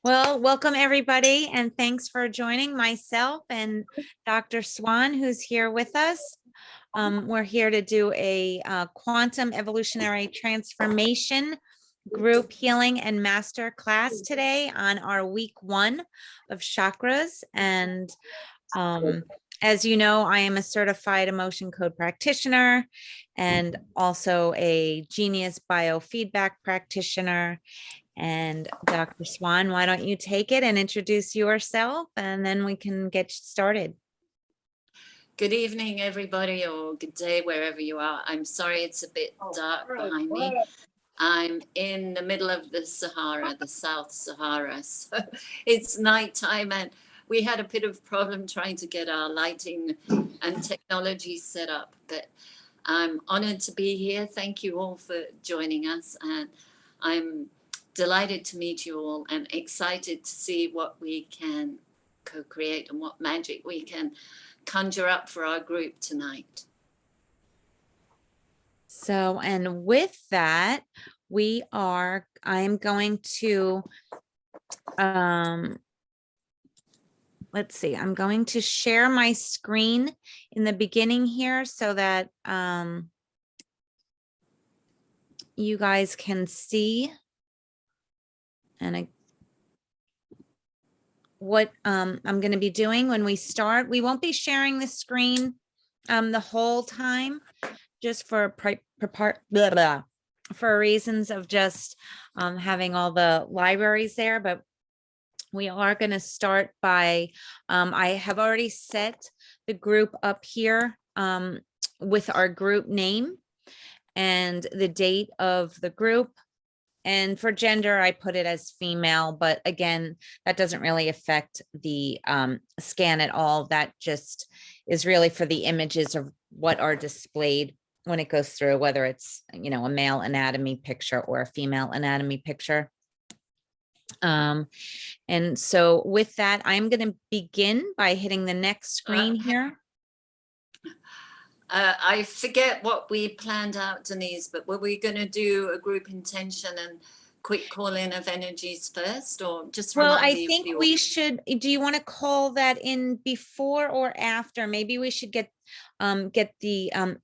Well, welcome everybody, and thanks for joining myself and Dr. Swan, who's here with us. We're here to do a quantum evolutionary transformation group healing and master class today on our week 1 of chakras. And as you know, I am a certified emotion code practitioner and also a genius biofeedback practitioner. And Dr. Swan, why don't you take it and introduce yourself, and then we can get started. Good evening, everybody, or good day, wherever you are. I'm sorry it's a bit dark behind me. I'm in the middle of the Sahara, the South Sahara. So it's nighttime, and we had a bit of problem trying to get our lighting and technology set up. But I'm honored to be here. Thank you all for joining us. And I'm delighted to meet you all and excited to see what we can co-create and what magic we can conjure up for our group tonight. So, and with that, I'm going to, let's see, I'm going to share my screen in the beginning here so that you guys can see. And what I'm going to be doing when we start, we won't be sharing the screen the whole time, just for reasons of just having all the libraries there. But we are going to start by, I have already set the group up here with our group name and the date of the group. And for gender, I put it as female, but again, that doesn't really affect the scan at all. That just is really for the images of what are displayed when it goes through, whether it's, you know, a male anatomy picture or a female anatomy picture. And so with that, I'm going to begin by hitting the next screen here. I forget what we planned out, Denise, but were we going to do a group intention and quick call in of energies first, or just well, I think we should. Do you want to call that in before or after? Maybe we should get the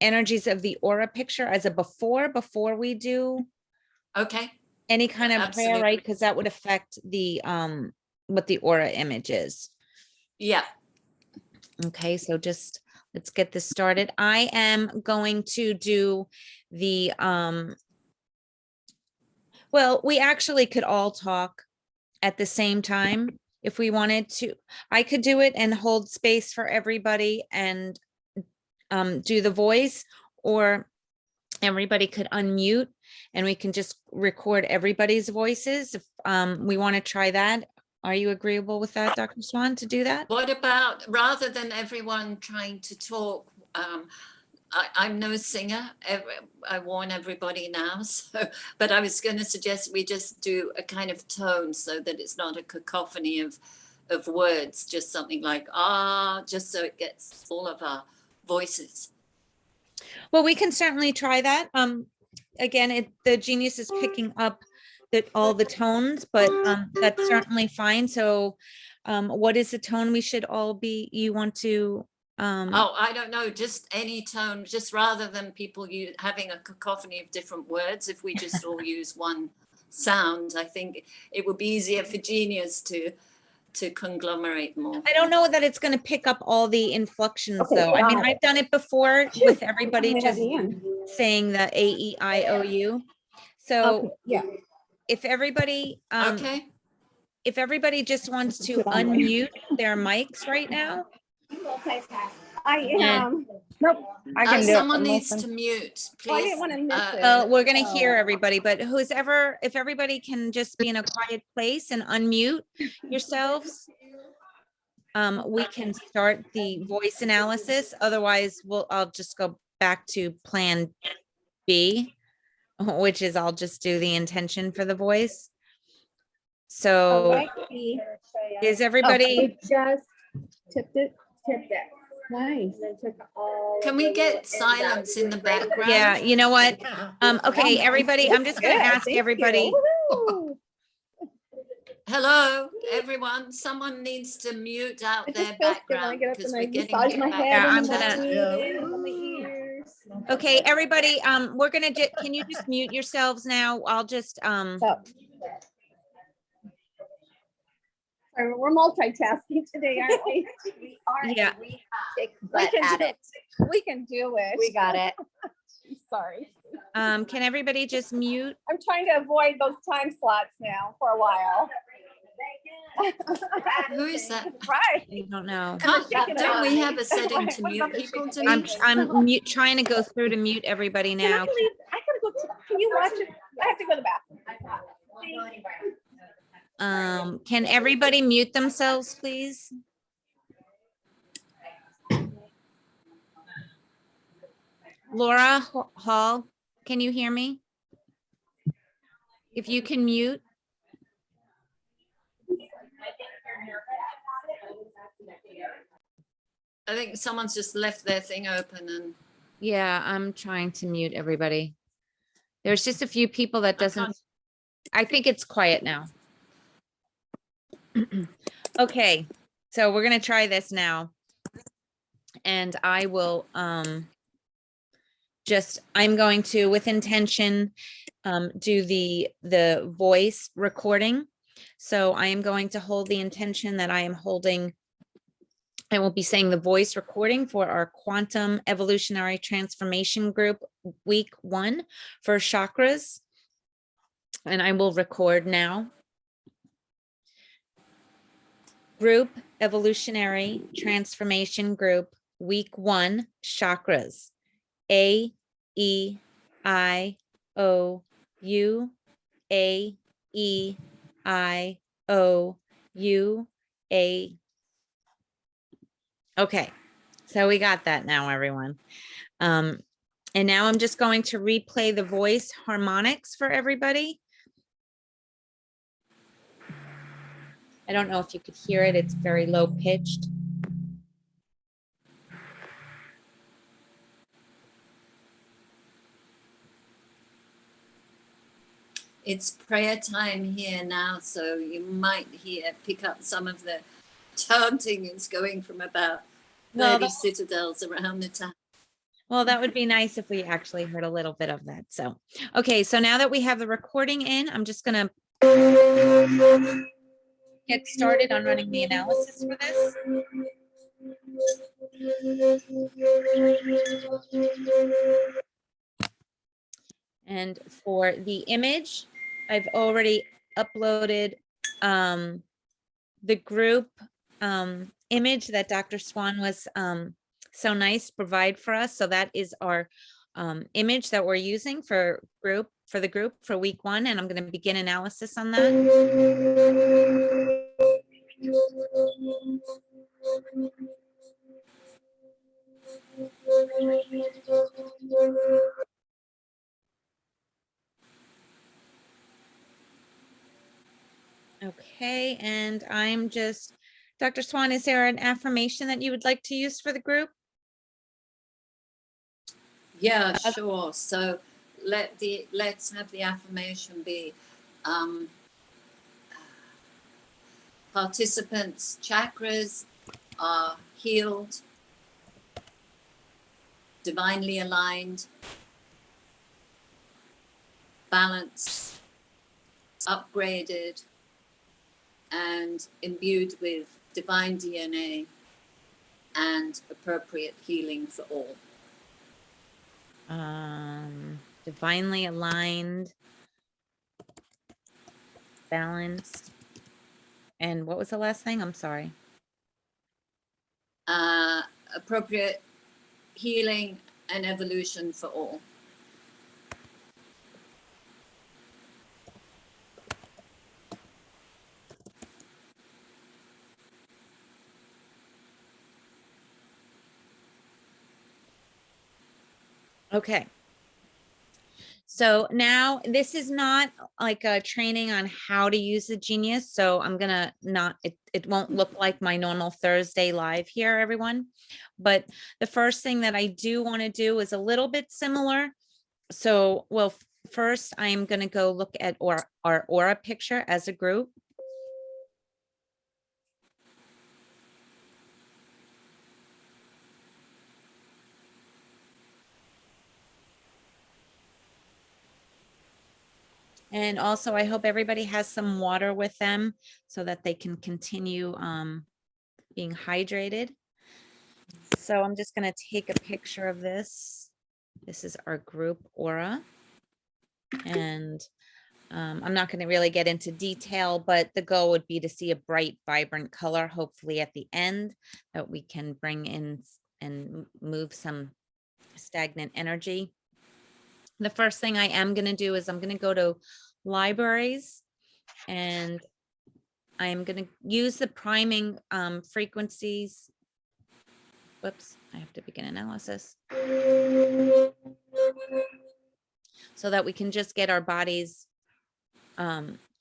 energies of the aura picture as a before we do any kind of prayer, right? Because that would affect the what the aura image is. Yeah. Okay, so just let's get this started. I am going to do the well, we actually could all talk at the same time if we wanted to. I could do it and hold space for everybody and do the voice, or everybody could unmute and we can just record everybody's voices. If we want to try that. Are you agreeable with that, Dr. Swan, to do that? What about, rather than everyone trying to talk, I'm no singer, I warn everybody now, so, but I was going to suggest we just do a kind of tone so that it's not a cacophony of words, just something like, just so it gets all of our voices. Well, we can certainly try that. Again, the Genius is picking up all the tones, but that's certainly fine. So what is the tone we should all be, you want to I don't know, just any tone, just rather than people having a cacophony of different words, if we just all use one sound, I think it would be easier for Genius to conglomerate more. I don't know that it's going to pick up all the inflections, though. I mean, I've done it before with everybody just saying the A-E-I-O-U. So if everybody if everybody just wants to unmute their mics right now. I can do someone needs to mute, please. I didn't want to miss it. We're going to hear everybody, but if everybody can just be in a quiet place and unmute yourselves, we can start the voice analysis. Otherwise, I'll just go back to plan B, which is I'll just do the intention for the voice. So is everybody just tipped it? Nice. Can we get silence in the background? Yeah, you know what? Okay, everybody, I'm just going to ask everybody. Hello, everyone. Someone needs to mute out It their just feels good when I background get up because and I we're getting massage my back. head. Yeah, and I'm the gonna- body and the ears. Okay, everybody, we're gonna can you just mute yourselves now? I'll just, So. Sorry, we're multitasking today, aren't we? We are. and Yeah. We kick butt can at do it. We can do it. We got it. Sorry. can everybody just mute? I'm trying to avoid those time slots now for a while. Who is that? Right. I don't know. Don't we have a setting to mute people, I'm, Denise? trying to go through to mute everybody Can I now. leave? I can go. Can you watch it? I have to go to the bathroom. Can everybody mute themselves, please? Laura Hall, can you hear me? If you can mute. I think someone's just left their thing open and Yeah, I'm trying to mute everybody. There's just a few people that doesn't, I think it's quiet now. Okay, so we're gonna try this now. And I will I'm going to, with intention, do the voice recording. So I am going to hold the intention that I am holding. I will be saying the voice recording for our Quantum Evolutionary Transformation Group week 1 for chakras. And I will record now. Group Evolutionary Transformation Group week 1 chakras. A, E, I, O, U, A, E, I, O, U, A. Okay, so we got that now, everyone. And now I'm just going to replay the voice harmonics for everybody. I don't know if you could hear it. It's very low pitched. it's prayer time here now, so you might pick up some of the chanting is going from about 30 citadels around the town. Well, that would be nice if we actually heard a little bit of that. So, okay, so now that we have the recording in, I'm just gonna get started on running the analysis for this. And for the image, I've already uploaded the group image that Dr. Swan was so nice to provide for us. So that is our image that we're using for the group for week 1, and I'm going to begin analysis on that. Okay, and I'm just, Dr. Swan, is there an affirmation that you would like to use for the group? Yeah, sure. So let's have the affirmation be participants' chakras are healed, divinely aligned, balanced, upgraded, and imbued with divine DNA and appropriate healing for all. Divinely aligned, balanced, and what was the last thing? I'm sorry. Appropriate healing and evolution for all. Okay. So now this is not like a training on how to use the Genius. So I'm gonna it won't look like my normal Thursday live here, everyone. But the first thing that I do want to do is a little bit similar. So, well, first I'm gonna go look at our aura picture as a group. And also, I hope everybody has some water with them so that they can continue being hydrated. So I'm just going to take a picture of this. This is our group aura. And I'm not going to really get into detail, but the goal would be to see a bright, vibrant color, hopefully at the end, that we can bring in and move some stagnant energy. The first thing I am going to do is I'm going to go to libraries, and I'm going to use the priming frequencies. Whoops, I have to begin analysis. So that we can just get our bodies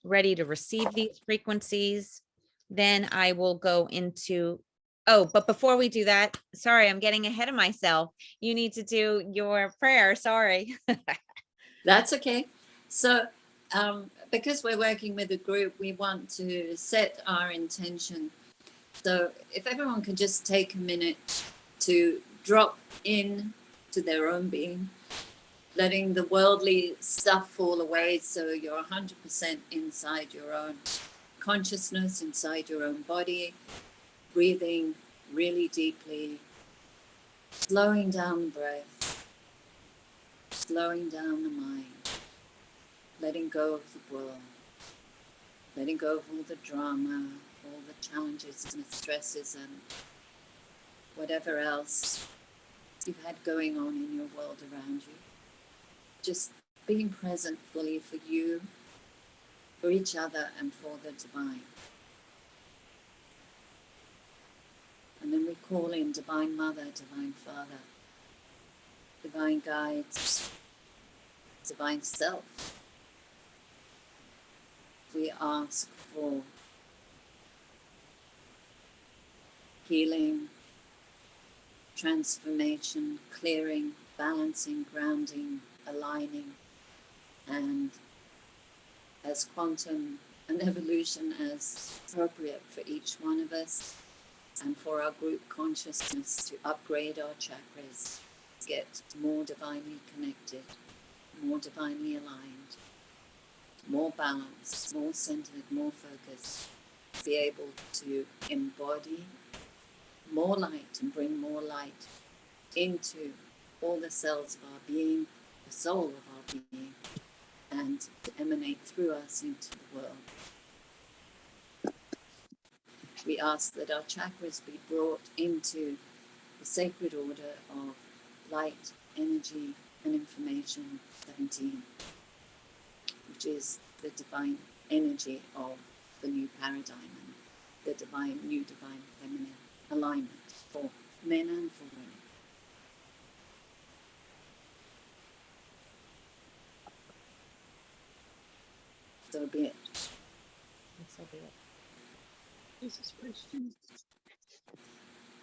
ready to receive these frequencies. Then I will go into, oh, but before we do that, sorry, I'm getting ahead of myself. You need to do your prayer, sorry. That's okay. So, because we're working with a group, we want to set our intention. So, if everyone could just take a minute to drop in to their own being, letting the worldly stuff fall away, so you're 100% inside your own consciousness, inside your own body, breathing really deeply, slowing down the breath, slowing down the mind, letting go of the world, letting go of all the drama, all the challenges and the stresses and whatever else you've had going on in your world around you. Just being present fully for you, for each other, and for the divine. And then we call in Divine Mother, Divine Father, Divine Guides, Divine Self. We ask for healing, transformation, clearing, balancing, grounding, aligning, and as quantum and evolution as appropriate for each one of us, and for our group consciousness to upgrade our chakras, get more divinely connected, more divinely aligned, more balanced, more centered, more focused, be able to embody more light and bring more light into all the cells of our being, the soul of our being, and to emanate through us into the world. We ask that our chakras be brought into the sacred order of light, energy, and information 17, which is the divine energy of the new paradigm and the divine, new divine feminine alignment for men and for women. So be it. So be it.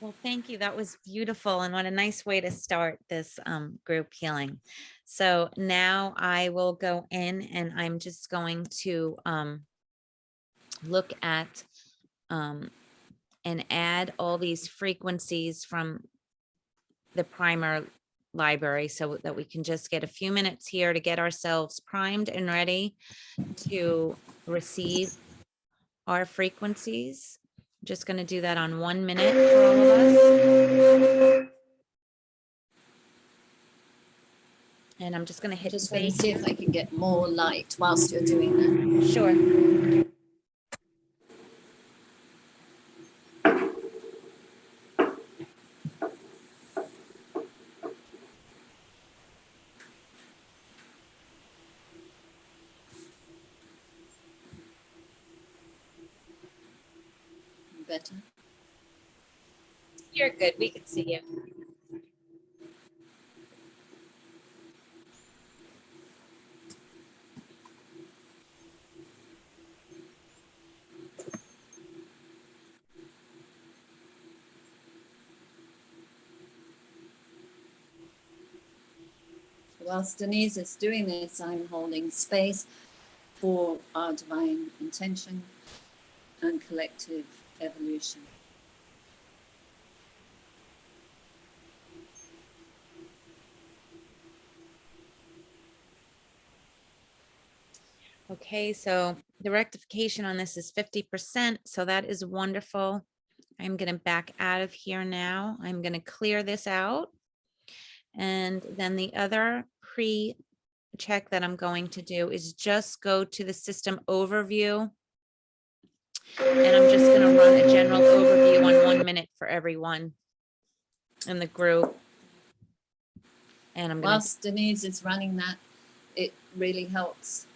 Well, thank you. That was beautiful. And what a nice way to start this group healing. So now I will go in and I'm just going to look at and add all these frequencies from the primer library so that we can just get a few minutes here to get ourselves primed and ready to receive our frequencies. I'm just going to do that on 1 minute for all of us. And I'm just going to hit Just going to space. see if I can get more light whilst you're doing that. Sure. Better? You're good. We can see you. Whilst Denise is doing this, I'm holding space for our divine intention and collective evolution. Okay, so the rectification on this is 50%, so that is wonderful. I'm going to back out of here now. I'm going to clear this out. And then the other pre-check that I'm going to do is just go to the system overview. And I'm just going to run a general overview on 1 minute for everyone in the group. And I'm going to, Whilst Denise is running that, it really helps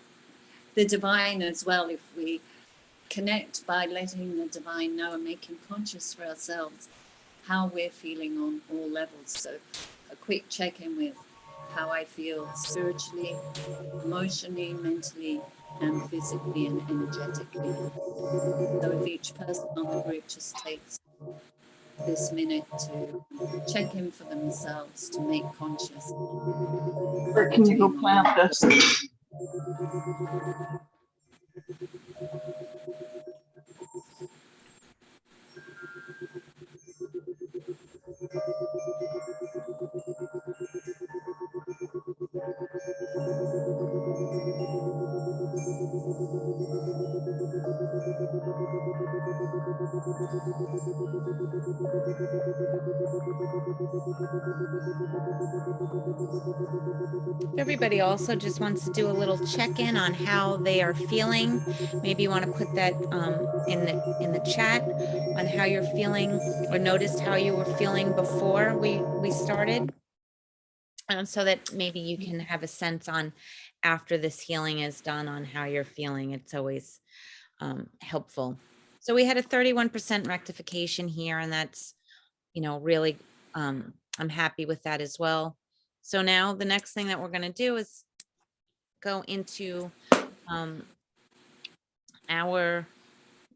the divine as well if we connect by letting the divine know and making conscious for ourselves how we're feeling on all levels. So a quick check-in with how I feel spiritually, emotionally, mentally, and physically and energetically. So if each person on the group just takes this minute to check in for themselves, to make conscious. Where can you go plant this? everybody also just wants to do a little check-in on how they are feeling. Maybe you want to put that in the chat on how you're feeling, or noticed how you were feeling before we started. So that maybe you can have a sense on after this healing is done on how you're feeling. It's always helpful. So we had a 31% rectification here, and that's, really, I'm happy with that as well. So now the next thing that we're going to do is go into our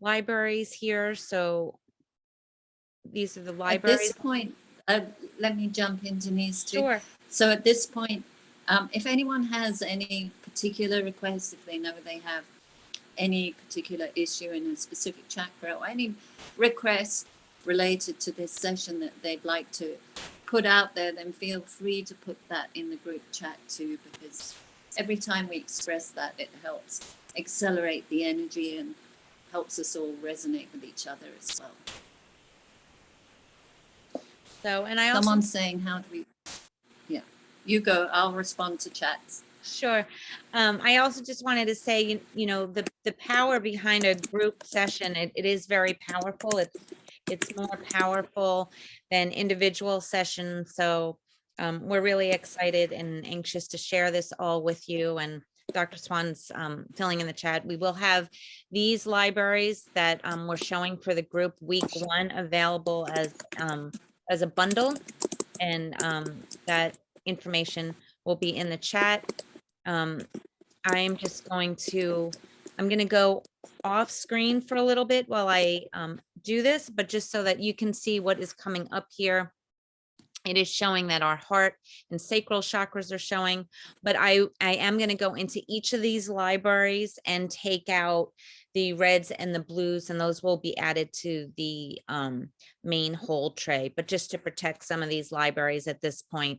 libraries here. So these are the At libraries. this point, let me jump in, Denise, too. Sure. So at this point, if anyone has any particular requests, if they know they have any particular issue in a specific chakra, or any requests related to this session that they'd like to put out there, then feel free to put that in the group chat too, because every time we express that, it helps accelerate the energy and helps us all resonate with each other as well. So, and I also, Someone's saying, how do we, yeah, you go, I'll respond to chats. sure. I also just wanted to say, the power behind a group session, it is very powerful. It's more powerful than individual sessions. So we're really excited and anxious to share this all with you. And Dr. Swan's filling in the chat. We will have these libraries that we're showing for the group week 1 available as a bundle, and that information will be in the chat. I'm going to go off screen for a little bit while I do this, but just so that you can see what is coming up here. It is showing that our heart and sacral chakras are showing, but I am going to go into each of these libraries and take out the reds and the blues, and those will be added to the main hold tray. But just to protect some of these libraries at this point,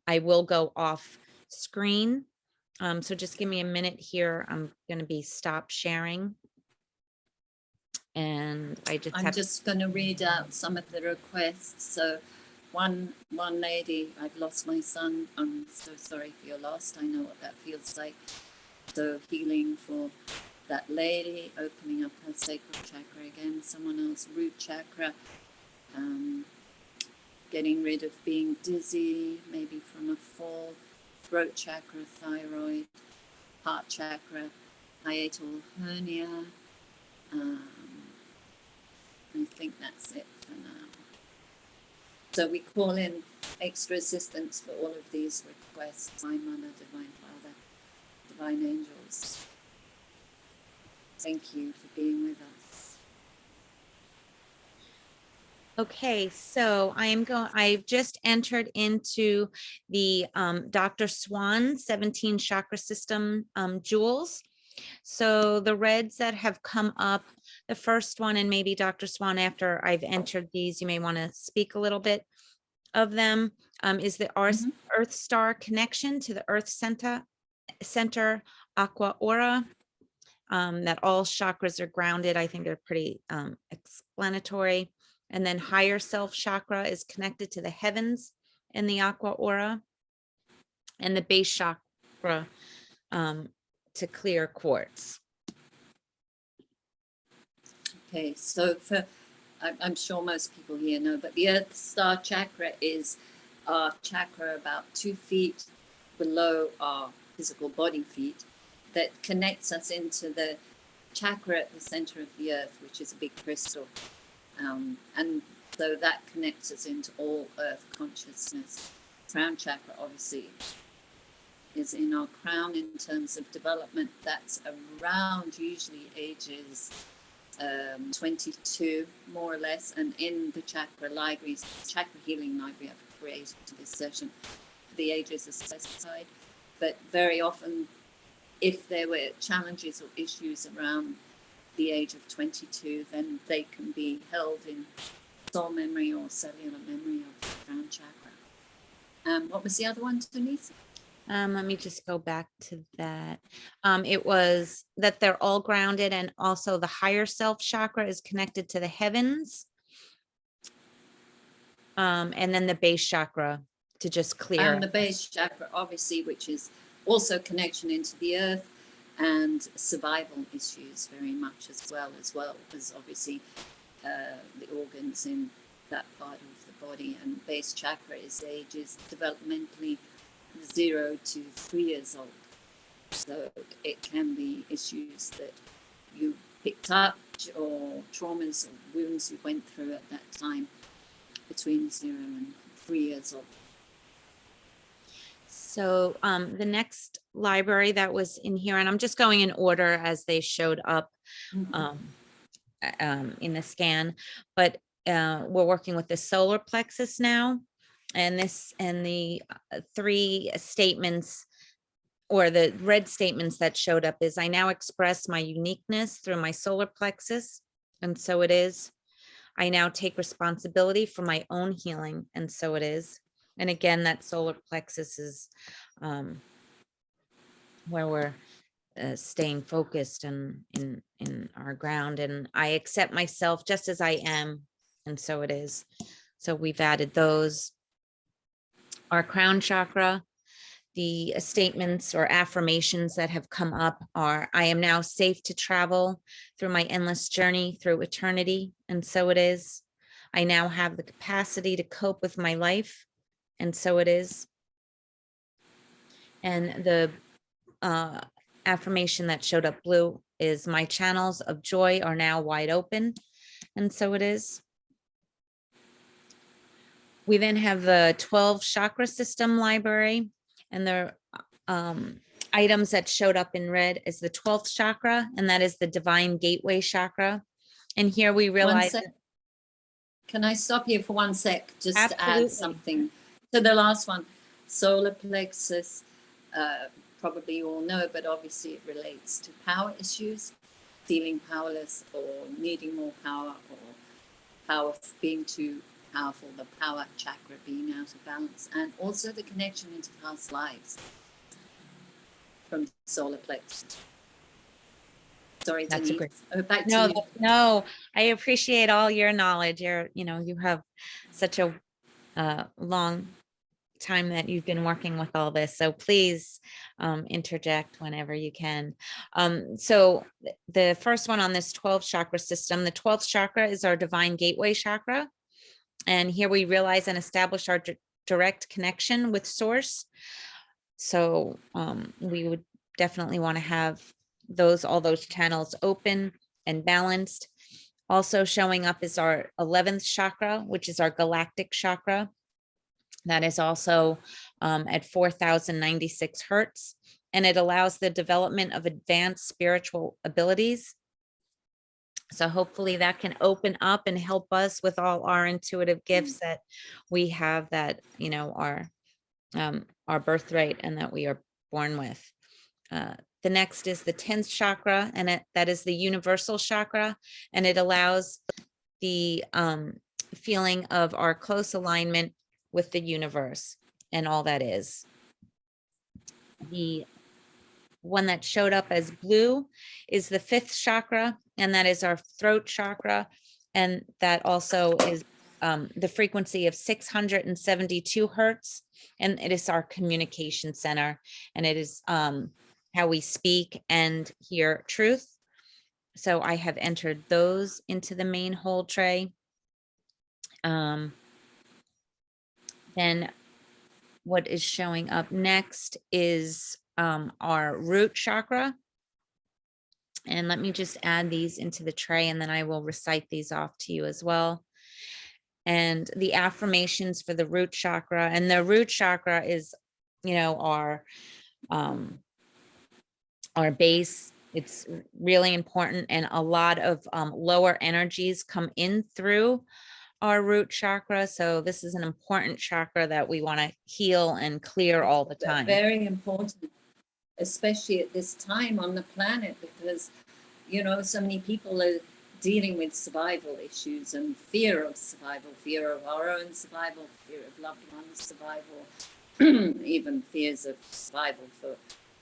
I will go off screen. So just give me a minute here. I'm going to be stop sharing. And I'm just going to read out some of the requests. So one lady, I've lost my son. I'm so sorry for your loss. I know what that feels like. So healing for that lady, opening up her sacral chakra again. Someone else, root chakra, getting rid of being dizzy, maybe from a fall. Throat chakra, thyroid, heart chakra, hiatal hernia. I think that's it for now. So we call in extra assistance for all of these requests. Divine Mother, Divine Father, Divine Angels. Thank you for being with us. Okay, so I've just entered into the Dr. Swan 17 chakra system jewels. So the reds that have come up, the first one, and maybe Dr. Swan, after I've entered these, you may want to speak a little bit of them, is the Earth Star connection to the Earth Center Aqua Aura. that all chakras are grounded. I think they're pretty explanatory. And then higher self chakra is connected to the heavens in the aqua aura, and the base chakra to clear quartz. Okay, so I'm sure most people here know, but the Earth Star Chakra is our chakra about 2 feet below our physical body feet, that connects us into the chakra at the center of the Earth, which is a big crystal. And so that connects us into all Earth consciousness. Crown chakra, obviously, is in our crown in terms of development. That's around usually ages 22, more or less. And in the chakra libraries, chakra healing library I've created for this session, the ages are specified. But very often, if there were challenges or issues around the age of 22, then they can be held in soul memory or cellular memory of the crown chakra. What was the other one, Denise? Let me just go back to that. It was that they're all grounded, and also the higher self chakra is connected to the heavens. And then the base chakra to just clear. And the base chakra, obviously, which is also connection into the earth and survival issues very much as well, because obviously the organs in that part of the body. And base chakra is ages developmentally 0 to 3 years old. So it can be issues that you picked up or traumas or wounds you went through at that time between 0 and 3 years old. So the next library that was in here, and I'm just going in order as they showed up in the scan, but we're working with the solar plexus now, and the 3 statements, or the red statements that showed up, is I now express my uniqueness through my solar plexus, and so it is. I now take responsibility for my own healing, and so it is. And again, that solar plexus is where we're staying focused and in our ground. And I accept myself just as I am, and so it is. So we've added those. Our crown chakra, the statements or affirmations that have come up are, I am now safe to travel through my endless journey through eternity, and so it is. I now have the capacity to cope with my life, and so it is. And the affirmation that showed up blue is, my channels of joy are now wide open, and so it is. We then have the 12 chakra system library, and the items that showed up in red is the 12th chakra, and that is the divine gateway chakra. And here we realize. Can I stop you for 1 sec, just to Absolutely. add something to the last one? Solar plexus, probably you all know, but obviously it relates to power issues, feeling powerless or needing more power, or power being too powerful, the power chakra being out of balance, and also the connection into past lives from solar plexus. Sorry, That's Denise. a great. Back to No, you. no, I appreciate all your knowledge. You have such a long time that you've been working with all this. So please interject whenever you can. So the first one on this 12 chakra system, the 12th chakra is our divine gateway chakra. And here we realize and establish our direct connection with source. So we would definitely want to have all those channels open and balanced. Also showing up is our 11th chakra, which is our galactic chakra. That is also at 4,096 hertz, and it allows the development of advanced spiritual abilities. So hopefully that can open up and help us with all our intuitive gifts that we have, that our birthright and that we are born with. The next is the 10th chakra, and that is the universal chakra, and it allows the feeling of our close alignment with the universe and all that is. The one that showed up as blue is the 5th chakra, and that is our throat chakra. And that also is the frequency of 672 hertz. And it is our communication center. And it is how we speak and hear truth. So I have entered those into the main hold tray. Then what is showing up next is our root chakra. And let me just add these into the tray, and then I will recite these off to you as well. And the affirmations for the root chakra, and the root chakra is, you know, our base. It's really important, and a lot of lower energies come in through our root chakra. So this is an important chakra that we want to heal and clear all the time. Very important, especially at this time on the planet, because, you know, so many people are dealing with survival issues and fear of survival, fear of our own survival, fear of loved ones' survival, even fears of survival for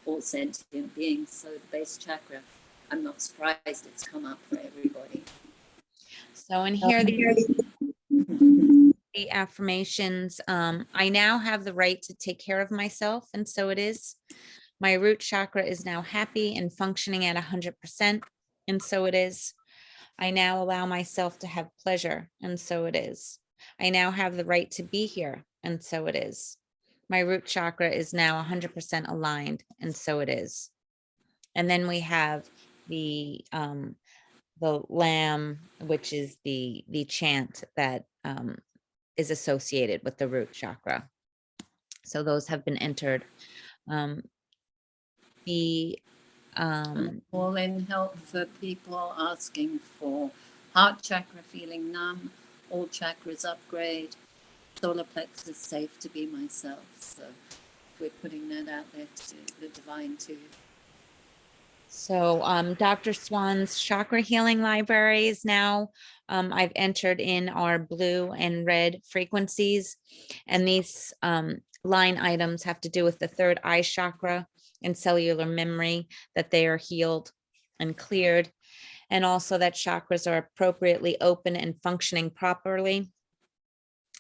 all sentient beings. So the base chakra, I'm not surprised it's come up for everybody. So in here, the affirmations, I now have the right to take care of myself, and so it is. My root chakra is now happy and functioning at 100%, and so it is. I now allow myself to have pleasure, and so it is. I now have the right to be here, and so it is. My root chakra is now 100% aligned, and so it is. And then we have the lamb, which is the chant that is associated with the root chakra. So those have been entered. All in help for people asking for heart chakra feeling numb, all chakras upgrade, solar plexus safe to be myself. So we're putting that out there to the divine too. So Dr. Swan's chakra healing library is now, I've entered in our blue and red frequencies, and these line items have to do with the third eye chakra and cellular memory, that they are healed and cleared, and also that chakras are appropriately open and functioning properly.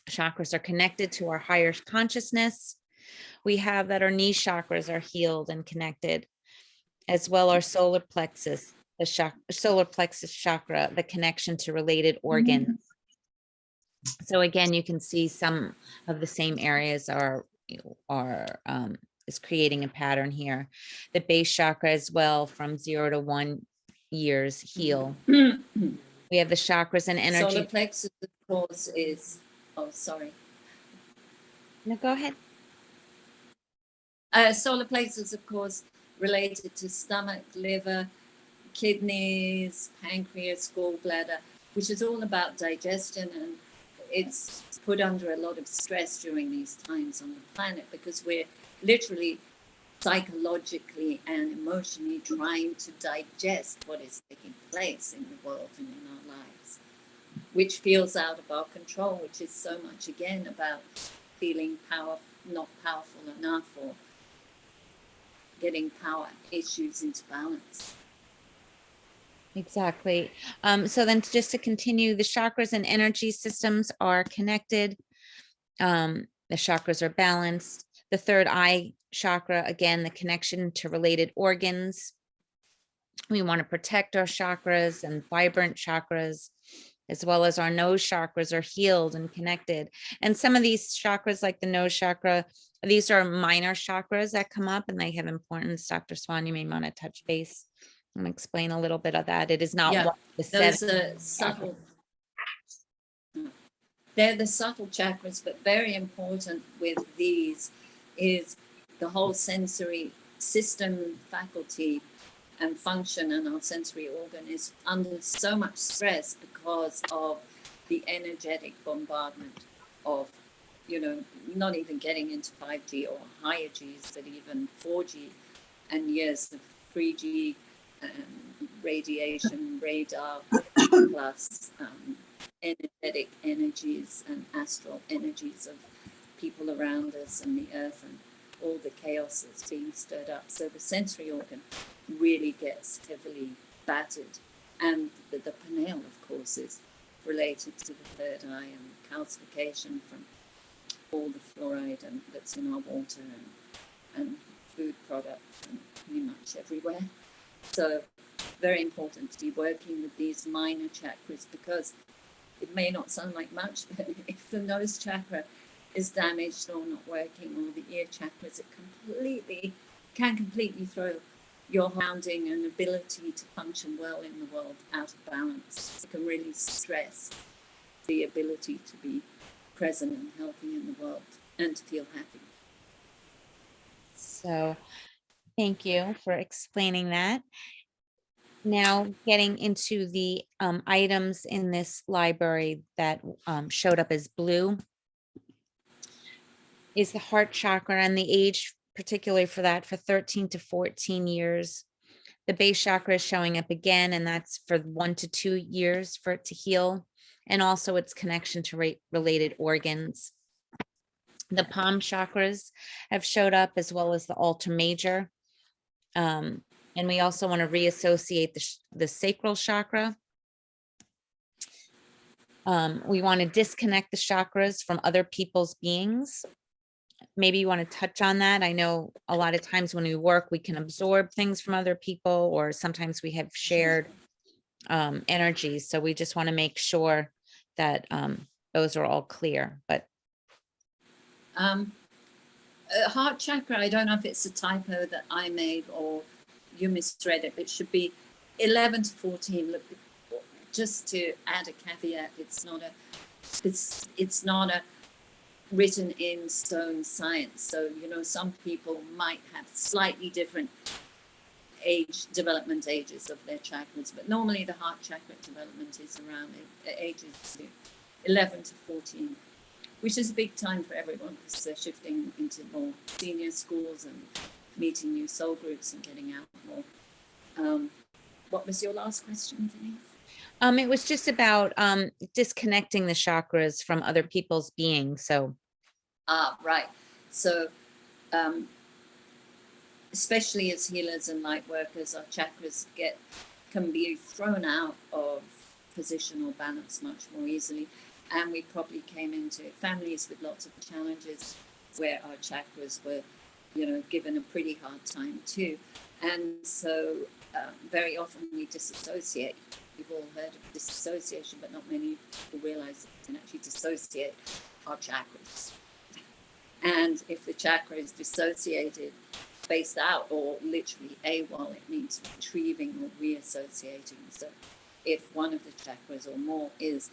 Chakras are connected to our higher consciousness. We have that our knee chakras are healed and connected, as well our solar plexus, the solar plexus chakra, the connection to related organs. So again, you can see some of the same areas is creating a pattern here. The base chakra as well, from 0 to 1 years heal. We have the chakras and energy. Solar plexus, of course, is, oh, sorry. No, go ahead. Solar plexus, of course, related to stomach, liver, kidneys, pancreas, gallbladder, which is all about digestion, and it's put under a lot of stress during these times on the planet because we're literally psychologically and emotionally trying to digest what is taking place in the world and in our lives, which feels out of our control, which is so much again about feeling not powerful enough, or getting power issues into balance. Exactly. So then just to continue, the chakras and energy systems are connected. The chakras are balanced. The third eye chakra, again, the connection to related organs. We want to protect our chakras and vibrant chakras, as well as our nose chakras are healed and connected. And some of these chakras, like the nose chakra, these are minor chakras that come up and they have importance. Dr. Swan, you may want to touch base and explain a little bit of that. It is not one of the Those seven. are subtle. They're the subtle chakras, but very important with these is the whole sensory system, faculty, and function, and our sensory organ is under so much stress because of the energetic bombardment of, not even getting into 5G or higher Gs, but even 4G and years of 3G radiation, radar, plus energetic energies and astral energies of people around us and the earth and all the chaos that's being stirred up. So the sensory organ really gets heavily battered. And the pineal, of course, is related to the third eye and calcification from all the fluoride that's in our water and food products and pretty much everywhere. So very important to be working with these minor chakras, because it may not sound like much, but if the nose chakra is damaged or not working, or the ear chakras, it can completely throw your grounding and ability to function well in the world out of balance. It can really stress the ability to be present and healthy in the world and to feel happy. So thank you for explaining that. Now getting into the items in this library that showed up as blue is the heart chakra, and the age particularly for that for 13 to 14 years. The base chakra is showing up again, and that's for 1 to 2 years for it to heal, and also its connection to related organs. The palm chakras have showed up, as well as the altar major. And we also want to reassociate the sacral chakra. We want to disconnect the chakras from other people's beings. Maybe you want to touch on that. I know a lot of times when we work, we can absorb things from other people, or sometimes we have shared energies. So we just want to make sure that those are all clear. But heart chakra, I don't know if it's a typo that I made or you misread it. It should be 11 to 14. Look, just to add a caveat, it's not a written in stone science. So, you know, some people might have slightly different development ages of their chakras, but normally the heart chakra development is around ages 11 to 14, which is a big time for everyone, because they're shifting into more senior schools and meeting new soul groups and getting out more. What was your last question, Denise? it was just about disconnecting the chakras from other people's beings. So, right. So, especially as healers and light workers, our chakras can be thrown out of position or balance much more easily. And we probably came into families with lots of challenges where our chakras were, you know, given a pretty hard time too. And so very often we disassociate. We've all heard of disassociation, but not many people realize that we can actually dissociate our chakras. And if the chakra is dissociated, spaced out, or literally AWOL, it means retrieving or reassociating. So if one of the chakras or more is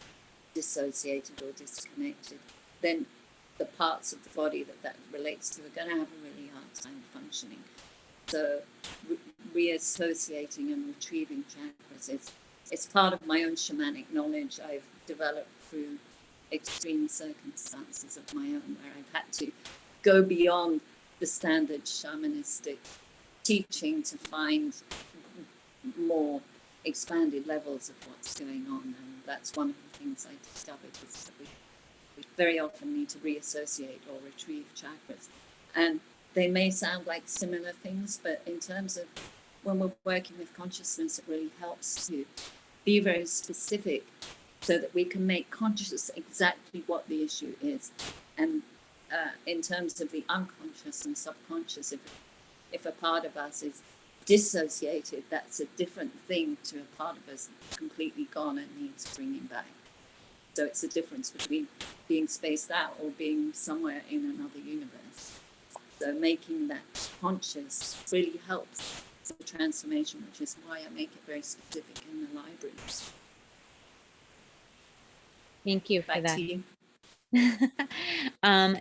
dissociated or disconnected, then the parts of the body that relates to are going to have a really hard time functioning. So reassociating and retrieving chakras, it's part of my own shamanic knowledge I've developed through extreme circumstances of my own, where I've had to go beyond the standard shamanistic teaching to find more expanded levels of what's going on. And that's one of the things I discovered, is that we very often need to reassociate or retrieve chakras. And they may sound like similar things, but in terms of when we're working with consciousness, it really helps to be very specific so that we can make conscious exactly what the issue is. And in terms of the unconscious and subconscious, if a part of us is dissociated, that's a different thing to a part of us that's completely gone and needs bringing back. So it's the difference between being spaced out or being somewhere in another universe. So making that conscious really helps the transformation, which is why I make it very specific in the libraries. thank you for Back that. to you.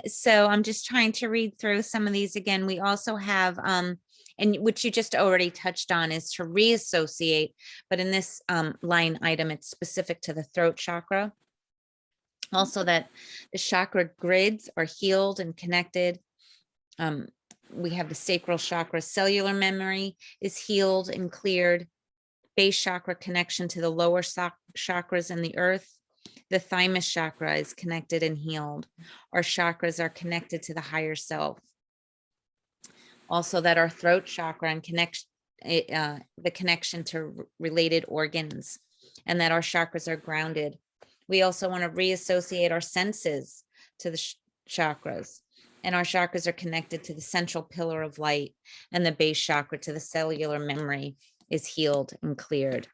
So I'm just trying to read through some of these again. We also have, and which you just already touched on, is to reassociate, but in this line item, it's specific to the throat chakra. Also that the chakra grids are healed and connected. We have the sacral chakra, cellular memory is healed and cleared. Base chakra connection to the lower chakras in the earth. The thymus chakra is connected and healed. Our chakras are connected to the higher self. Also that our throat chakra and the connection to related organs, and that our chakras are grounded. We also want to reassociate our senses to the chakras, and our chakras are connected to the central pillar of light, and the base chakra to the cellular memory is healed and cleared.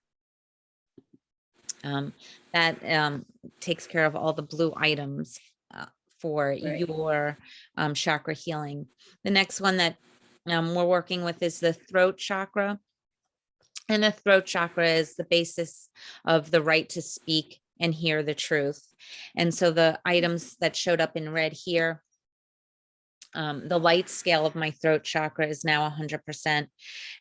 That takes care of all the blue items for your chakra healing. The next one that we're working with is the throat chakra. And the throat chakra is the basis of the right to speak and hear the truth. And so the items that showed up in red here, the light scale of my throat chakra is now 100%.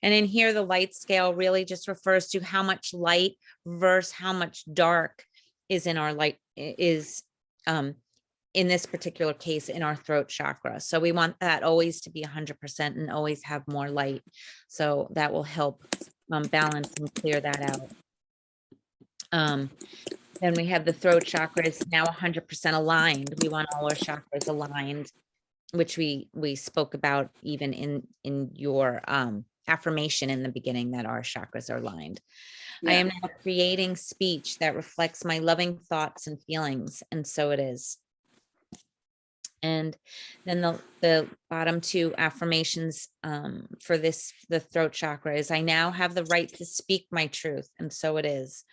And in here, the light scale really just refers to how much light versus how much dark is in our light, is in this particular case in our throat chakra. So we want that always to be 100% and always have more light. So that will help balance and clear that out. Then we have the throat chakra is now 100% aligned. We want all our chakras aligned, which we spoke about even in your affirmation in the beginning, that our chakras are aligned. I am now creating speech that reflects my loving thoughts and feelings, and so it is. And then the bottom two affirmations for the throat chakra is, I now have the right to speak my truth, and so it is.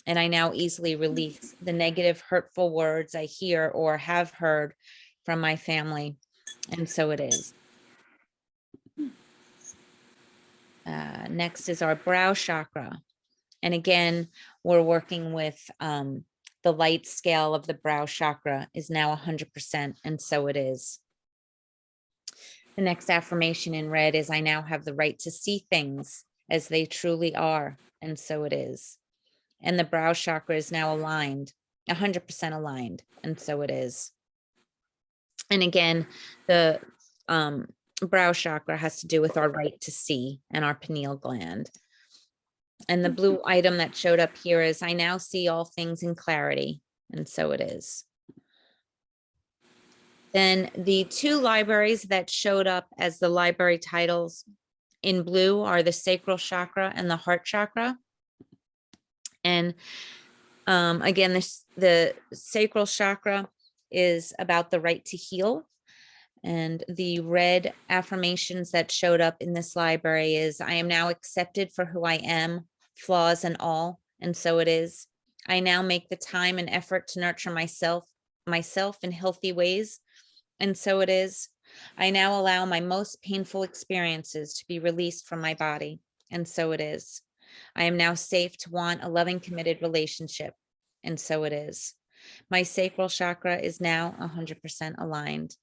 And I now easily release the negative, hurtful words I hear or have heard from my family, and so it is. Next is our brow chakra. And again, we're working with the light scale of the brow chakra is now 100%, and so it is. The next affirmation in red is, I now have the right to see things as they truly are, and so it is. And the brow chakra is now aligned, 100% aligned, and so it is. And again, the brow chakra has to do with our right to see and our pineal gland. And the blue item that showed up here is, I now see all things in clarity, and so it is. Then the two libraries that showed up as the library titles in blue are the sacral chakra and the heart chakra. And again, the sacral chakra is about the right to heal. And the red affirmations that showed up in this library is, I am now accepted for who I am, flaws and all, and so it is. I now make the time and effort to nurture myself in healthy ways, and so it is. I now allow my most painful experiences to be released from my body, and so it is. I am now safe to want a loving, committed relationship, and so it is. My sacral chakra is now 100% aligned.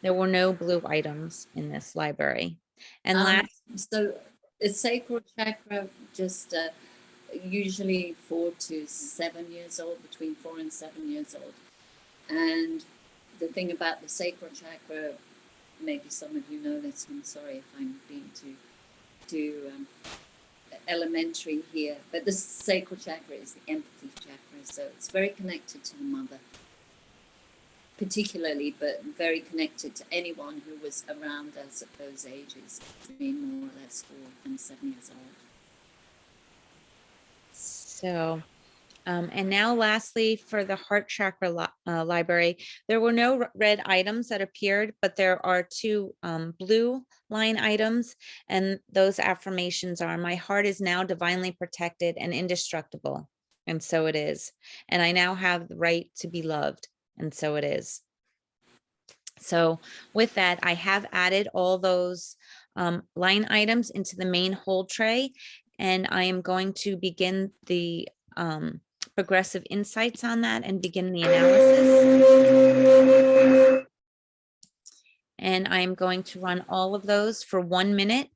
There were no blue items in this library. And last, so the sacral chakra, just usually 4 to 7 years old, between 4 and 7 years old. And the thing about the sacral chakra, maybe some of you know this, I'm sorry if I'm being too elementary here, but the sacral chakra is the empathy chakra, so it's very connected to the mother particularly, but very connected to anyone who was around us at those ages, between more or less 4 and 7 years old. so, and now lastly, for the heart chakra library, there were no red items that appeared, but there are two blue line items, and those affirmations are, my heart is now divinely protected and indestructible, and so it is. And I now have the right to be loved, and so it is. So with that, I have added all those line items into the main hold tray, and I am going to begin the progressive insights on that and begin the analysis. And I am going to run all of those for 1 minute.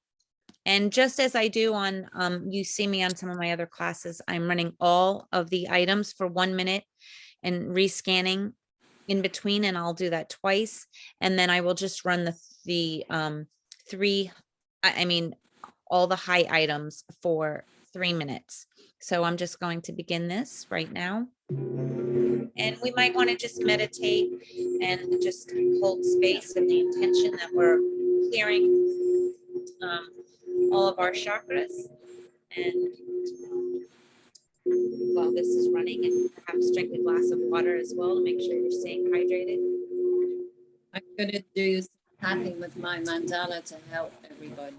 And just as I do on, you see me on some of my other classes, I'm running all of the items for 1 minute and rescanning in between, and I'll do that twice. And then I will just run all the high items for 3 minutes. So I'm just going to begin this right now. And we might want to just meditate and just hold space and the intention that we're clearing all of our chakras. And while this is running, and perhaps drink a glass of water as well to make sure you're staying hydrated. I'm going to do some tapping with my mandala to help everybody.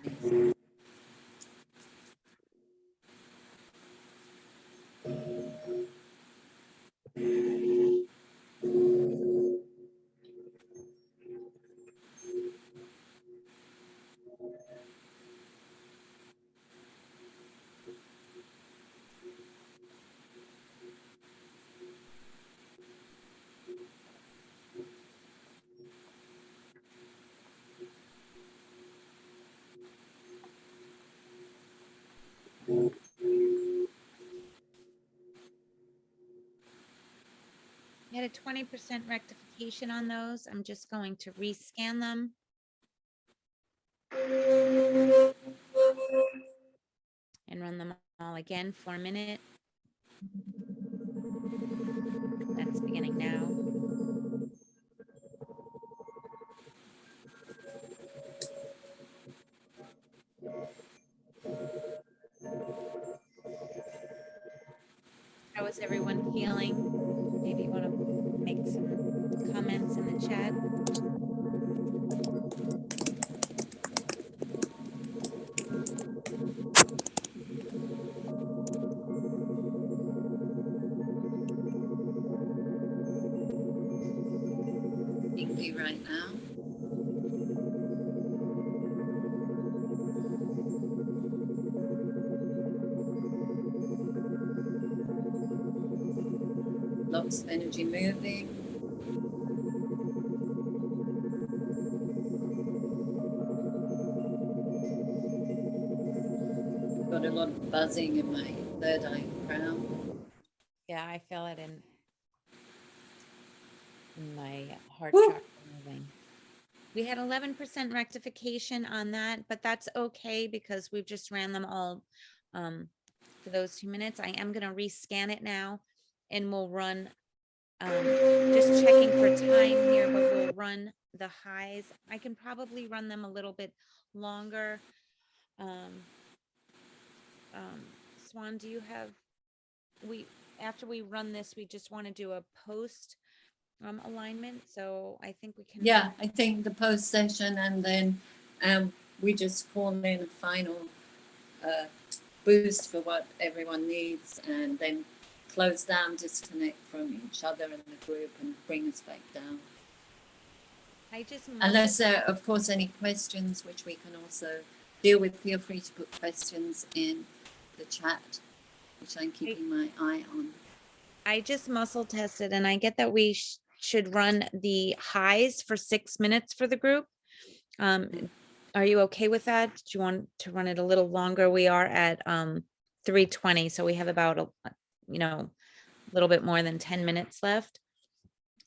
You had a 20% rectification on those. I'm just going to rescan them. And run them all again for a minute. That's beginning now. How is everyone feeling? Maybe you want to make some comments in the chat. Thinking right now. Lots of energy moving. Got a lot of buzzing in my third eye crown. Yeah, I feel it in my heart Woo. chakra moving. We had 11% rectification on that, but that's okay because we've just ran them all for those 2 minutes. I am going to rescan it now, and we'll run, just checking for time here, but we'll run the highs. I can probably run them a little bit longer. Swan, do you have, after we run this, we just want to do a post alignment. So I think we can. Yeah, I think the post session, and then we just call in a final boost for what everyone needs, and then close down, disconnect from each other in the group, and bring us back down. I just Unless there are, of course, any questions, which we can also deal with, feel free to put questions in the chat, which I'm keeping my eye on. I just muscle tested, and I get that we should run the highs for 6 minutes for the group. Are you okay with that? Do you want to run it a little longer? We are at 3:20, so we have about a little bit more than 10 minutes left.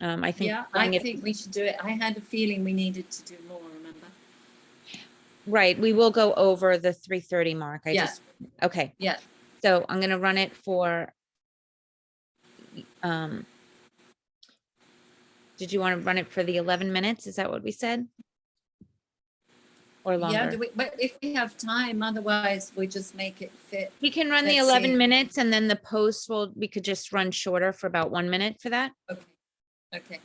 I think. Yeah, I think we should do it. I had a feeling we needed to do more, remember? Right, we will go over the 3:30 mark. Okay. Yeah. So I'm gonna run it for, did you want to run it for the 11 minutes? Is that what we said? Or longer? Yeah, but if we have time, otherwise we just make it fit. We can run the Let's 11 see. minutes, and then the post we could just run shorter for about 1 minute for that. Okay.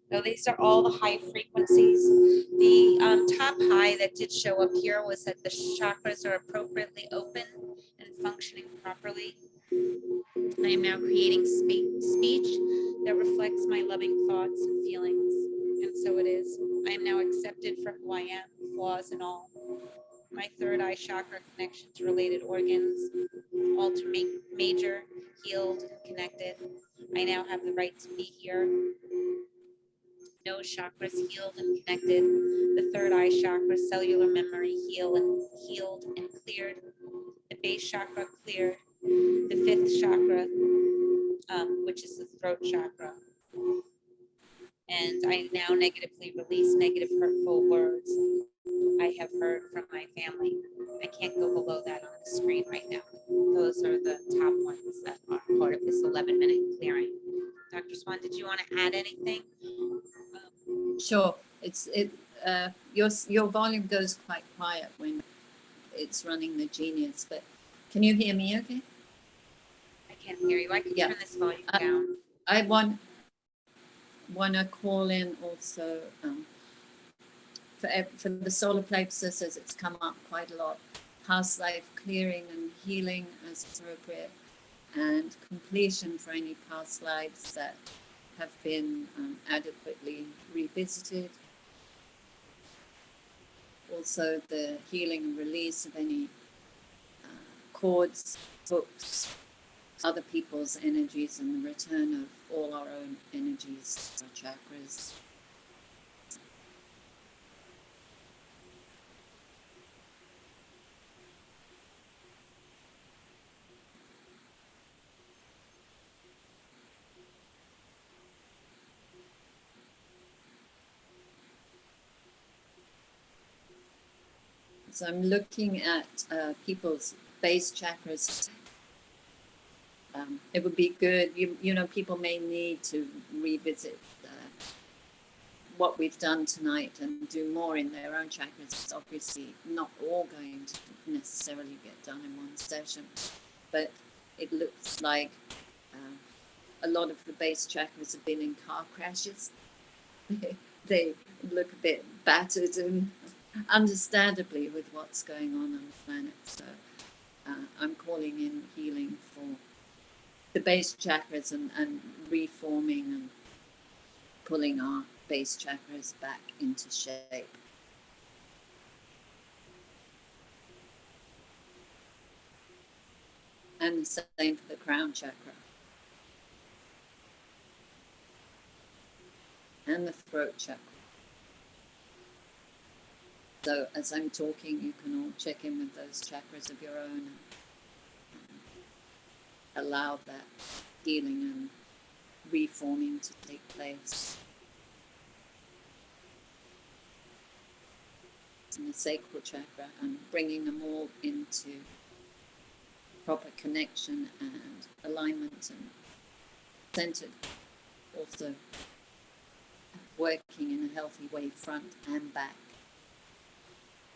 So these are all the high frequencies. The top high that did show up here was that the chakras are appropriately open and functioning properly. I am now creating speech that reflects my loving thoughts and feelings. And so it is. I am now accepted for who I am, flaws and all. My third eye chakra connection to related organs, all to major, healed, and connected. I now have the right to be here. Nose chakras healed and connected. The third eye chakra, cellular memory, healed and cleared. The base chakra cleared. The fifth chakra, which is the throat chakra, And I now negatively release negative, hurtful words I have heard from my family. I can't go below that on the screen right now. Those are the top ones that are part of this 11-minute clearing. Dr. Swan, did you want to add anything? Sure. Your volume goes quite quiet when it's running the Genius, but can you hear me okay? I can't hear you. I can Yeah. turn this volume down. I want to call in also for the solar plexus, as it's come up quite a lot, past life clearing and healing as appropriate, and completion for any past lives that have been adequately revisited. Also the healing and release of any cords, books, other people's energies, and the return of all our own energies, our chakras. So I'm looking at people's base chakras. It would be good, you know, people may need to revisit what we've done tonight and do more in their own chakras. It's obviously not all going to necessarily get done in one session, but it looks like a lot of the base chakras have been in car crashes. They look a bit battered, and understandably with what's going on the planet. So I'm calling in healing for the base chakras and reforming and pulling our base chakras back into shape. And the same for the crown chakra. And the throat chakra. So as I'm talking, you can all check in with those chakras of your own and allow that healing and reforming to take place. And the sacral chakra, and bringing them all into proper connection and alignment and centered. Also working in a healthy way front and back,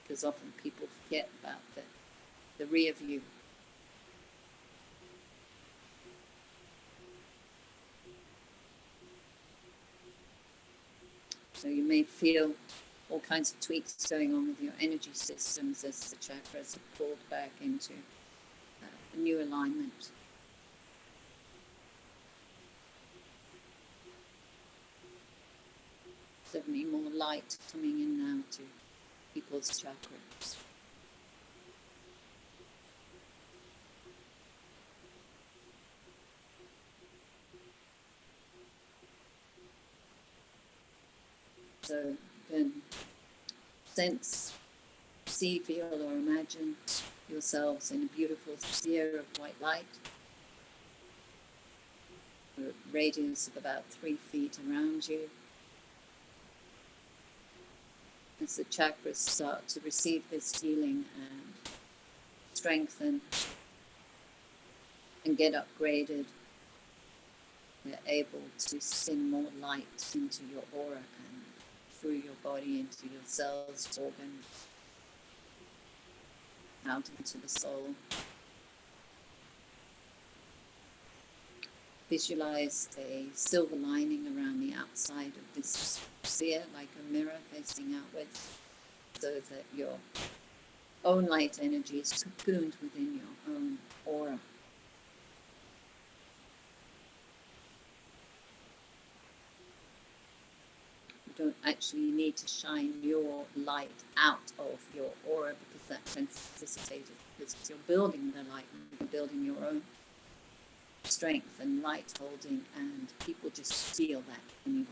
because often people forget about the rear view. So you may feel all kinds of tweaks going on with your energy systems as the chakras are pulled back into a new alignment. Certainly more light coming in now to people's chakras. So then sense, see, feel, or imagine yourselves in a beautiful sphere of white light, a radius of about 3 feet around you. As the chakras start to receive this healing and strengthen and get upgraded, they're able to send more light into your aura and through your body into your cells, organs, out into the soul. Visualize a silver lining around the outside of this sphere, like a mirror facing outwards, so that your own light energy is cocooned within your own aura. You don't actually need to shine your light out of your aura, because that can facilitate it, because you're building the light, you're building your own strength and light holding, and people just feel that anyway.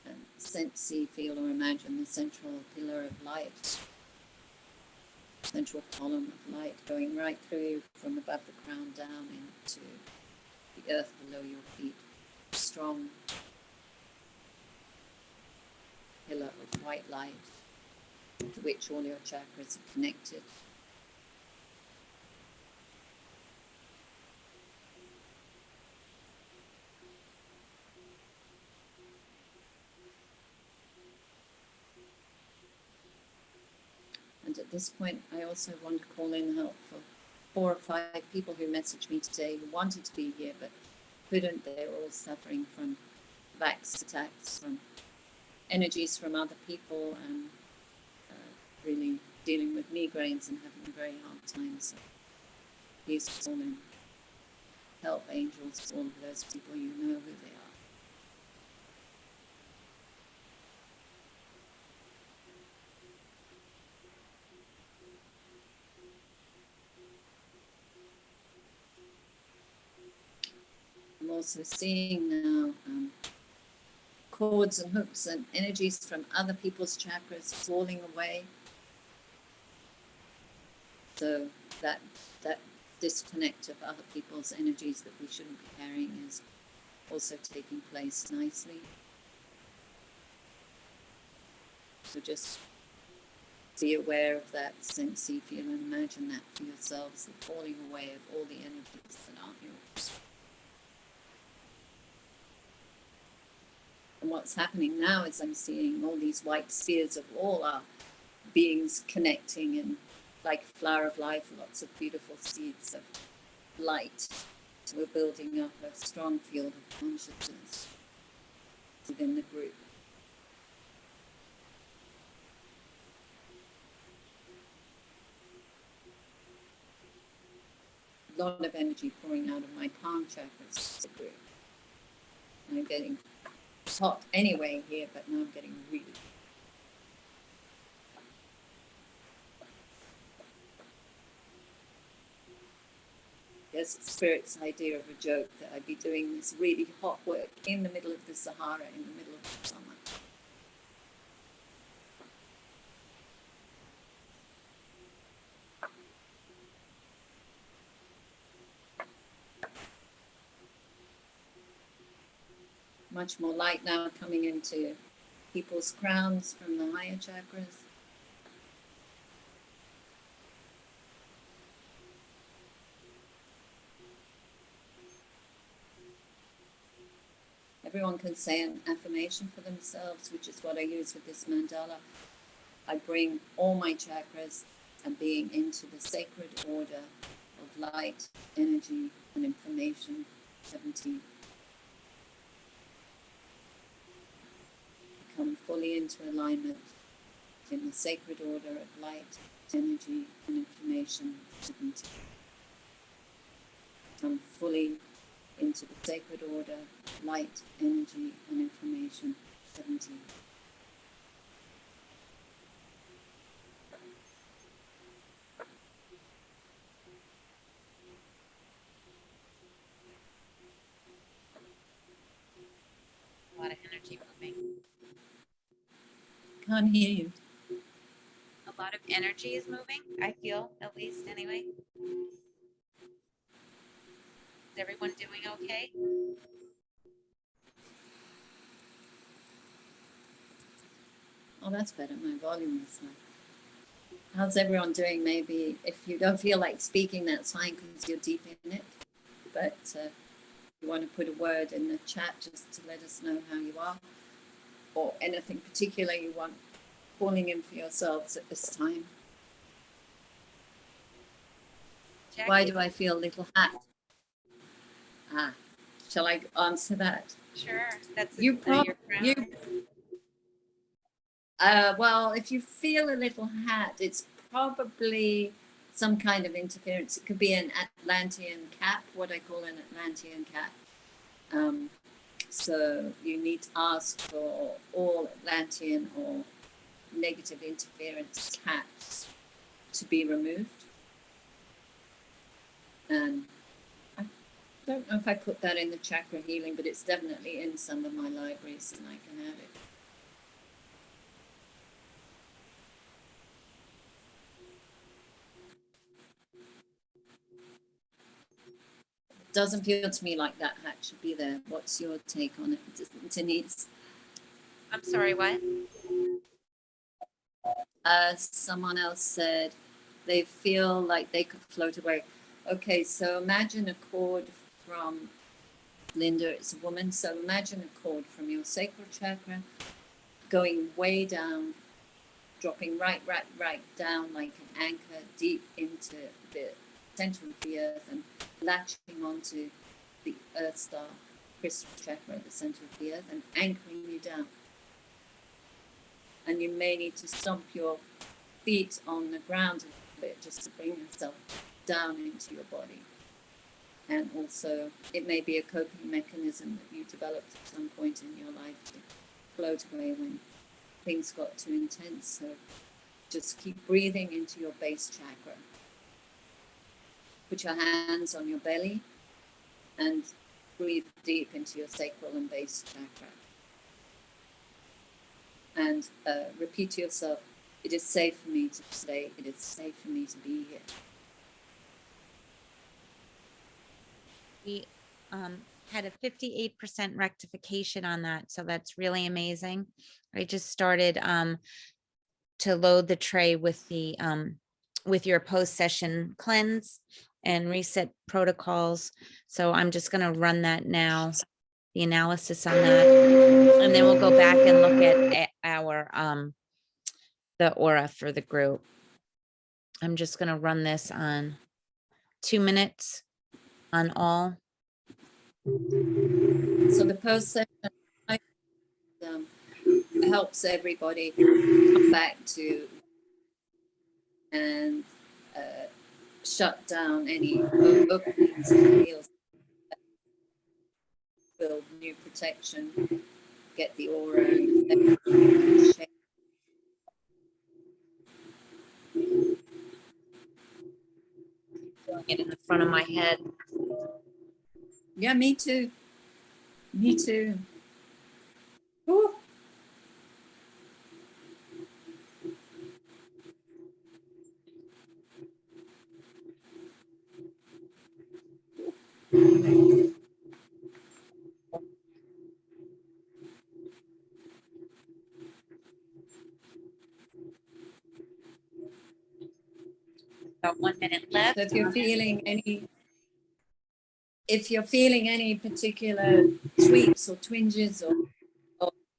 And sense, see, feel, or imagine the central pillar of light central column of light going right through you from above the crown down into the earth below your feet. Strong pillar of white light to which all your chakras are connected. And at this point, I also want to call in help for 4 or 5 people who messaged me today who wanted to be here but couldn't. They're all suffering from vax attacks, from energies from other people, and really dealing with migraines and having a very hard time. So please call in help, angels, all of those people, you know who they are. I'm also seeing now cords and hooks and energies from other people's chakras falling away. So that disconnect of other people's energies that we shouldn't be carrying is also taking place nicely. So just be aware of that, sense, see, feel, and imagine that for yourselves, the falling away of all the energies that aren't yours. And what's happening now is I'm seeing all these white spheres of all our beings connecting, and like a flower of life, lots of beautiful seeds of light. We're building up a strong field of consciousness within the group. A lot of energy pouring out of my palm chakras, the group. And I'm getting hot anyway here, but now I'm getting really. There's Spirit's idea of a joke that I'd be doing this really hot work in the middle of the Sahara, in the middle of the summer. Much more light now coming into people's crowns from the higher chakras. Everyone can say an affirmation for themselves, which is what I use with this mandala. I bring all my chakras and being into the sacred order of light, energy, and information, 17. Come fully into alignment in the sacred order of light, energy, and information, 17. Come fully into the sacred order, light, energy, and information, 17. A lot of energy moving. Can't hear you. A lot of energy is moving, I feel, at least anyway. Is everyone doing okay? Oh, that's better. My volume is like. How's everyone doing? Maybe if you don't feel like speaking, that's fine because you're deep in it. But you want to put a word in the chat just to let us know how you are, or anything particular you want calling in for yourselves at this time. Jackie? Why do I feel a little hot? Shall I answer that? Sure. That's You your crown. Well, if you feel a little hat, it's probably some kind of interference. It could be an Atlantean cap, what I call an Atlantean cap. So you need to ask for all Atlantean or negative interference caps to be removed. And I don't know if I put that in the chakra healing, but it's definitely in some of my libraries and I can add it. doesn't feel to me like that hat should be there. What's your take on it, Denise? I'm sorry, what? Someone else said they feel like they could float away. Okay, so imagine a cord from Linda, it's a woman, so imagine a cord from your sacral chakra going way down, dropping right down like an anchor deep into the center of the earth and latching onto the earth star crystal chakra at the center of the earth and anchoring you down. And you may need to stomp your feet on the ground a little bit just to bring yourself down into your body. And also, it may be a coping mechanism that you developed at some point in your life to float away when things got too intense. So just keep breathing into your base chakra. Put your hands on your belly and breathe deep into your sacral and base chakra. And repeat to yourself, it is safe for me to stay, it is safe for me to be here. We had a 58% rectification on that, so that's really amazing. I just started to load the tray with the with your post-session cleanse and reset protocols. So I'm just going to run that now, the analysis on that, and then we'll go back and look at our the aura for the group. I'm just going to run this on 2 minutes on all. So the post-session helps everybody come back to and shut down any openings and heals, build new protection, get the aura and shape. Feeling it in the front of my head. Yeah, me too. Me too. Ooh. About 1 minute left. So if you're feeling any particular tweaks or twinges or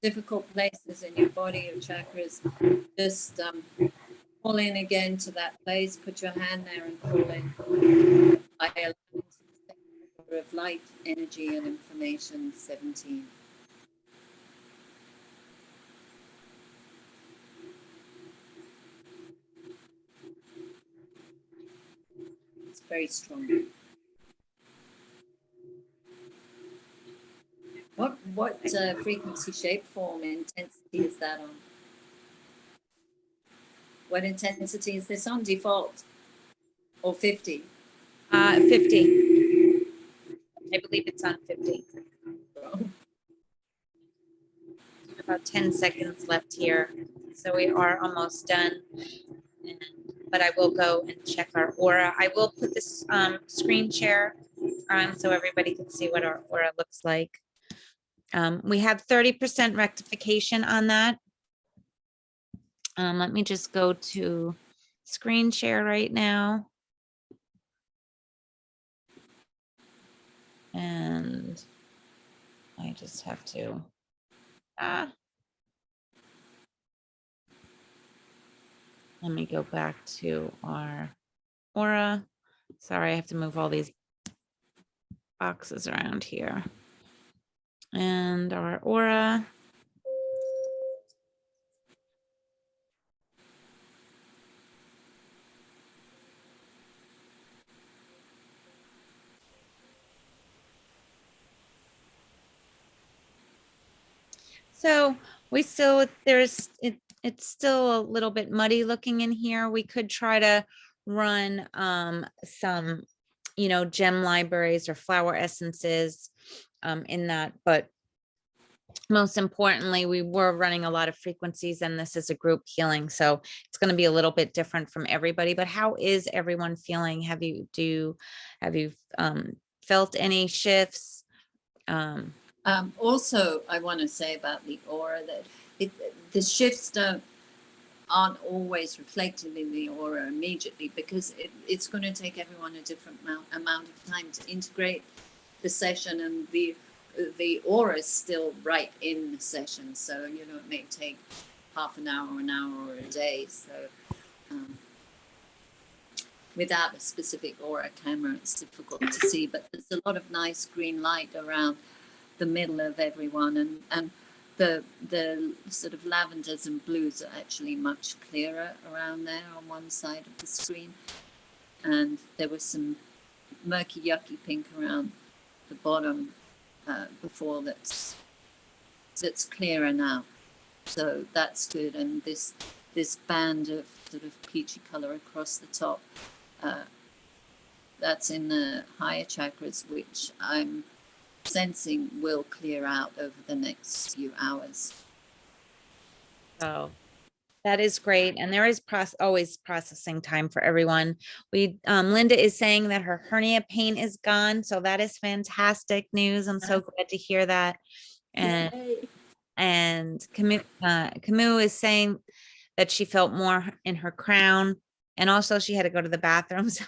difficult places in your body or chakras, just call in again to that place, put your hand there and call in. I allow into the sector of light, energy and information 17. It's very strong. What frequency, shape, form, intensity is that on? What intensity is this on? Default or 50? 50. I believe it's on 50. About 10 seconds left here. So we are almost done. But I will go and check our aura. I will put this screen share on so everybody can see what our aura looks like. We have 30% rectification on that. Let me just go to screen share right now. And I just have to, let me go back to our aura. Sorry, I have to move all these boxes around here. And our aura. So we still, it's still a little bit muddy looking in here. We could try to run some, gem libraries or flower essences in that, but most importantly, we were running a lot of frequencies and this is a group healing. So it's going to be a little bit different from everybody, but how is everyone feeling? Have you felt any shifts. Also, I want to say about the aura that the shifts aren't always reflected in the aura immediately, because it's going to take everyone a different amount of time to integrate the session, and the aura is still right in the session. So, you know, it may take half an hour, or a day. So without a specific aura camera, it's difficult to see, but there's a lot of nice green light around the middle of everyone, and the sort of lavenders and blues are actually much clearer around there on one side of the screen, and there was some murky yucky pink around the bottom before that's clearer now, so that's good. And this band of sort of peachy color across the top, that's in the higher chakras, which I'm sensing will clear out over the next few hours. So that is great. And there is always processing time for everyone. Linda is saying that her hernia pain is gone. So that is fantastic news. I'm so glad to hear that. And Camus is saying that she felt more in her crown, and also she had to go to the bathroom. So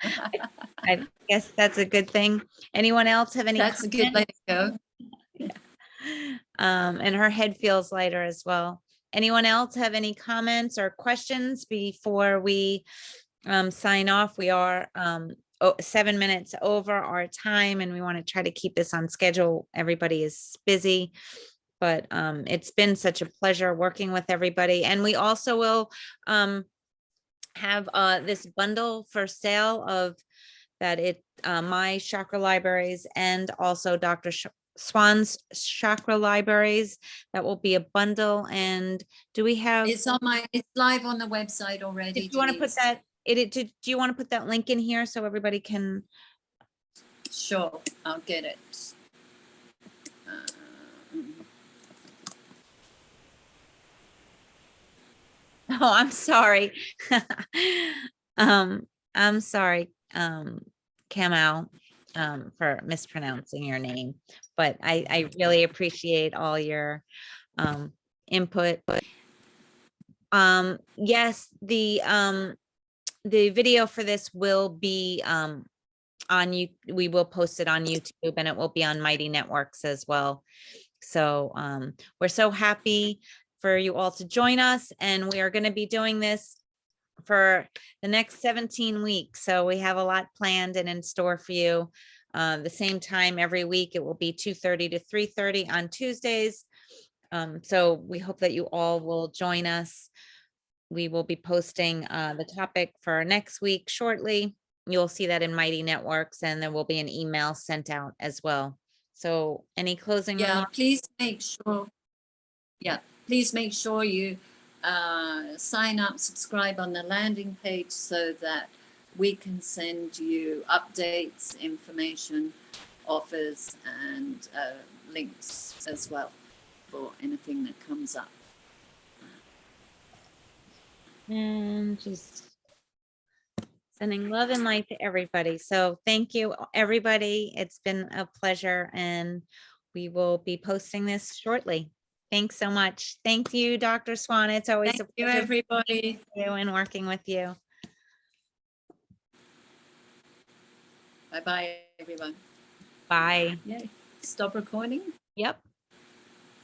I guess that's a good thing. Anyone else have any? That's a good way to go. And her head feels lighter as well. Anyone else have any comments or questions before we sign off? We are 7 minutes over our time, and we want to try to keep this on schedule. Everybody is busy, but it's been such a pleasure working with everybody. And we also will have this bundle for sale of my chakra libraries, and also Dr. Swan's chakra libraries. That will be a bundle. And do we have? It's live on the website already. If you want to put that, do you want to put that link in here so everybody can? Sure, I'll get it. Oh, I'm sorry. I'm sorry, Kamau, for mispronouncing your name, but I really appreciate all your input. Yes, the video for this will be on you. We will post it on YouTube, and it will be on Mighty Networks as well. So we're so happy for you all to join us, and we are going to be doing this for the next 17 weeks. So we have a lot planned and in store for you. The same time every week, it will be 2:30 to 3:30 on Tuesdays. So we hope that you all will join us. We will be posting the topic for next week shortly. You'll see that in Mighty Networks, and there will be an email sent out as well. So any closing remarks? Please make sure. Please make sure you sign up, subscribe on the landing page, so that we can send you updates, information, offers, and links as well for anything that comes up. And just sending love and light to everybody. So thank you, everybody. It's been a pleasure, and we will be posting this shortly. Thanks so much. Thank you, Dr. Swan. It's always Thank a you, pleasure everybody. and working with you. Bye-bye, everyone. Bye. Yay. Stop recording. Yep.